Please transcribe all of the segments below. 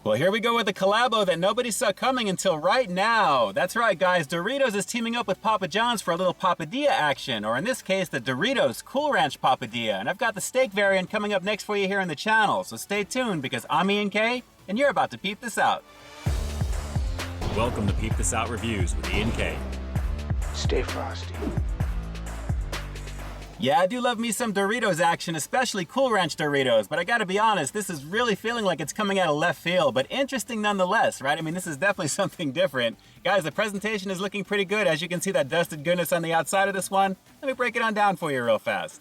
Well, here we go with the collabo that nobody saw coming until right now. That's right, guys. Doritos is teaming up with Papa John's for a little Papadilla action, or in this case, the Doritos Cool Ranch Papadilla. And I've got the steak variant coming up next for you here on the channel, so stay tuned because I'm Ian K, and you're about to peep this out. Welcome to Peep This Out Reviews with Ian K. Stay frosty. Yeah, I do love me some Doritos action, especially Cool Ranch Doritos, but I gotta be honest, this is really feeling like it's coming out of left field, but interesting nonetheless, right? I mean, this is definitely something different. Guys, the presentation is looking pretty good. As you can see, that dusted goodness on the outside of this one. Let me break it on down for you real fast.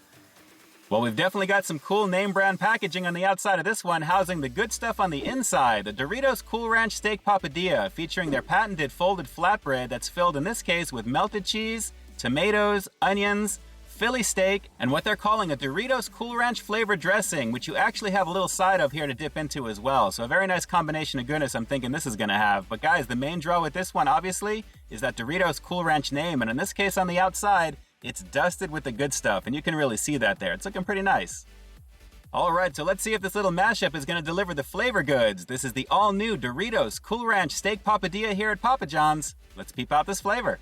Well, we've definitely got some cool name brand packaging on the outside of this one, housing the good stuff on the inside. The Doritos Cool Ranch Steak Papadilla, featuring their patented folded flatbread that's filled in this case with melted cheese, tomatoes, onions, Philly steak, and what they're calling a Doritos Cool Ranch flavored dressing, which you actually have a little side of here to dip into as well. So a very nice combination of goodness I'm thinking this is gonna have. But guys, the main draw with this one, obviously, is that Doritos Cool Ranch name. And in this case, on the outside, it's dusted with the good stuff, and you can really see that there. It's looking pretty nice. All right, so let's see if this little mashup is gonna deliver the flavor goods. This is the all-new Doritos Cool Ranch Steak Papadilla here at Papa John's. Let's peep out this flavor.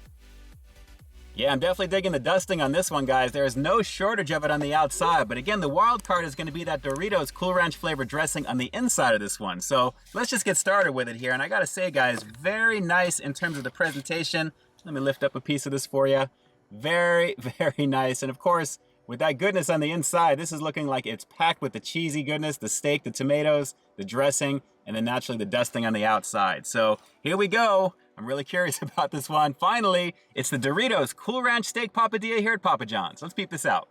Yeah, I'm definitely digging the dusting on this one, guys. There is no shortage of it on the outside, but again, the wild card is gonna be that Doritos Cool Ranch flavored dressing on the inside of this one. So let's just get started with it here, and I gotta say, guys, very nice in terms of the presentation. Let me lift up a piece of this for you. Very, very nice. And of course, with that goodness on the inside, this is looking like it's packed with the cheesy goodness, the steak, the tomatoes, the dressing, and then naturally the dusting on the outside. So here we go. I'm really curious about this one. Finally, it's the Doritos Cool Ranch Steak Papadilla here at Papa John's. Let's peep this out.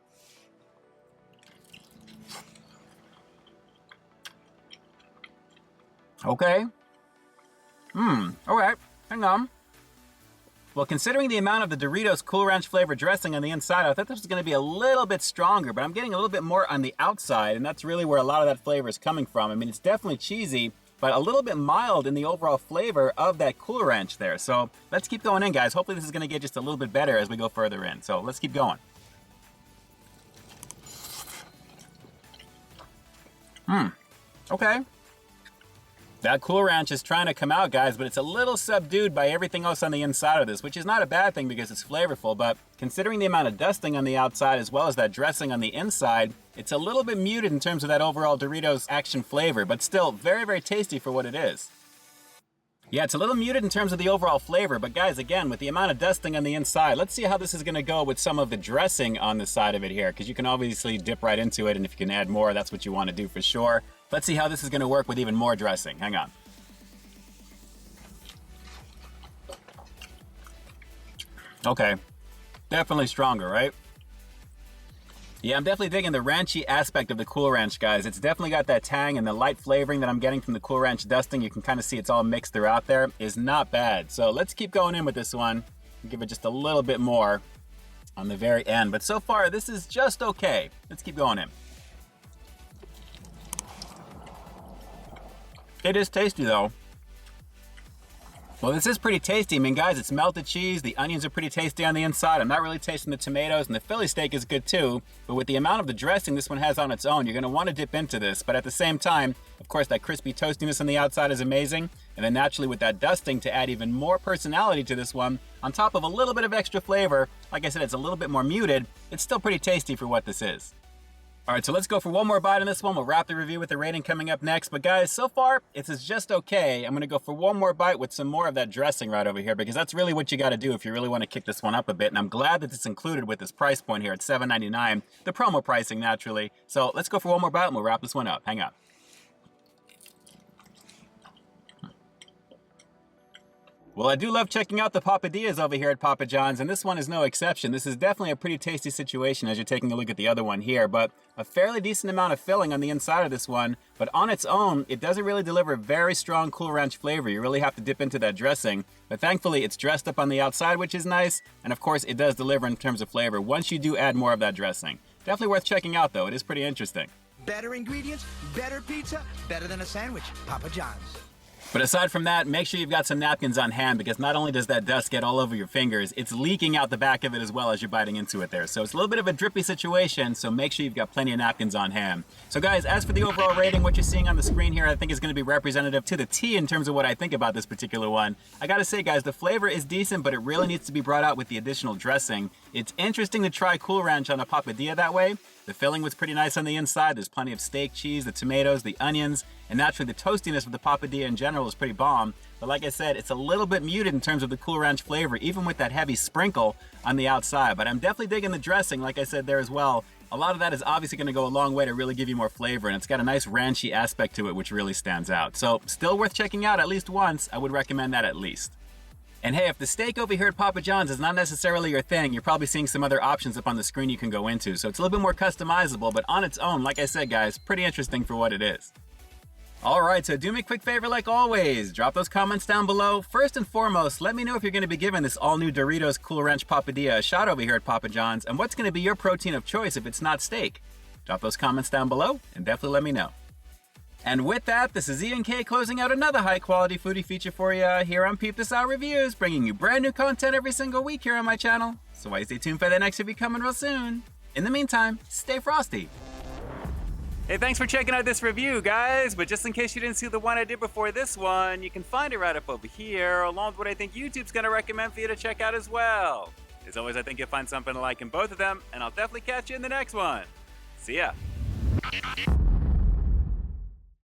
Okay. All right, hang on. Well, considering the amount of the Doritos Cool Ranch flavored dressing on the inside, I thought this was gonna be a little bit stronger, but I'm getting a little bit more on the outside, and that's really where a lot of that flavor is coming from. I mean, it's definitely cheesy, but a little bit mild in the overall flavor of that Cool Ranch there. So let's keep going in, guys. Hopefully this is gonna get just a little bit better as we go further in. So let's keep going. Okay. That Cool Ranch is trying to come out, guys, but it's a little subdued by everything else on the inside of this, which is not a bad thing because it's flavorful, but considering the amount of dusting on the outside as well as that dressing on the inside, it's a little bit muted in terms of that overall Doritos action flavor, but still very, very tasty for what it is. Yeah, it's a little muted in terms of the overall flavor, but guys, again, with the amount of dusting on the inside, let's see how this is gonna go with some of the dressing on the side of it here, because you can obviously dip right into it, and if you can add more, that's what you wanna do for sure. Let's see how this is gonna work with even more dressing. Hang on. Okay, definitely stronger, right? Yeah, I'm definitely digging the ranchy aspect of the Cool Ranch, guys. It's definitely got that tang, and the light flavoring that I'm getting from the Cool Ranch dusting, you can kind of see it's all mixed throughout there, is not bad. So let's keep going in with this one. Give it just a little bit more on the very end. But so far, this is just okay. Let's keep going in. It is tasty, though. Well, this is pretty tasty. I mean, guys, it's melted cheese. The onions are pretty tasty on the inside. I'm not really tasting the tomatoes, and the Philly steak is good too. But with the amount of the dressing this one has on its own, you're gonna wanna dip into this. But at the same time, of course, that crispy toastiness on the outside is amazing. And then naturally with that dusting to add even more personality to this one, on top of a little bit of extra flavor, like I said, it's a little bit more muted. It's still pretty tasty for what this is. All right, so let's go for one more bite on this one. We'll wrap the review with the rating coming up next. But guys, so far, it's just okay. I'm gonna go for one more bite with some more of that dressing right over here, because that's really what you gotta do if you really wanna kick this one up a bit. And I'm glad that it's included with this price point here at $7.99, the promo pricing naturally. So let's go for one more bite and we'll wrap this one up. Hang on. Well, I do love checking out the Papadillas over here at Papa John's, and this one is no exception. This is definitely a pretty tasty situation as you're taking a look at the other one here, but a fairly decent amount of filling on the inside of this one, but on its own, it doesn't really deliver very strong Cool Ranch flavor. You really have to dip into that dressing, but thankfully it's dressed up on the outside, which is nice, and of course it does deliver in terms of flavor once you do add more of that dressing. Definitely worth checking out though, it is pretty interesting. Better ingredients, better pizza, better than a sandwich. Papa John's. But aside from that, make sure you've got some napkins on hand, because not only does that dust get all over your fingers, it's leaking out the back of it as well as you're biting into it there. So it's a little bit of a drippy situation, so make sure you've got plenty of napkins on hand. So guys, as for the overall rating, what you're seeing on the screen here I think is going to be representative to the T in terms of what I think about this particular one. I gotta say guys, the flavor is decent, but it really needs to be brought out with the additional dressing. It's interesting to try Cool Ranch on a papadilla that way. The filling was pretty nice on the inside. There's plenty of steak, cheese, the tomatoes, the onions, and naturally the toastiness of the papadilla in general is pretty bomb. But like I said, it's a little bit muted in terms of the Cool Ranch flavor, even with that heavy sprinkle on the outside. But I'm definitely digging the dressing, like I said there as well. A lot of that is obviously going to go a long way to really give you more flavor, and it's got a nice ranchy aspect to it, which really stands out. So still worth checking out at least once. I would recommend that at least. And hey, if the steak over here at Papa John's is not necessarily your thing, you're probably seeing some other options up on the screen you can go into. So it's a little bit more customizable, but on its own, like I said guys, pretty interesting for what it is. Alright, so do me a quick favor like always, drop those comments down below. First and foremost, let me know if you're going to be giving this all-new Doritos Cool Ranch Papadilla a shot over here at Papa John's, and what's going to be your protein of choice if it's not steak. Drop those comments down below, and definitely let me know. And with that, this is Ian K closing out another high-quality foodie feature for you here on Peep This Out Reviews, bringing you brand new content every single week here on my channel. So why stay tuned for the next review coming real soon. In the meantime, stay frosty. Hey, thanks for checking out this review, guys. But just in case you didn't see the one I did before this one, you can find it right up over here, along with what I think YouTube's gonna recommend for you to check out as well. As always, I think you'll find something to like in both of them, and I'll definitely catch you in the next one. See ya.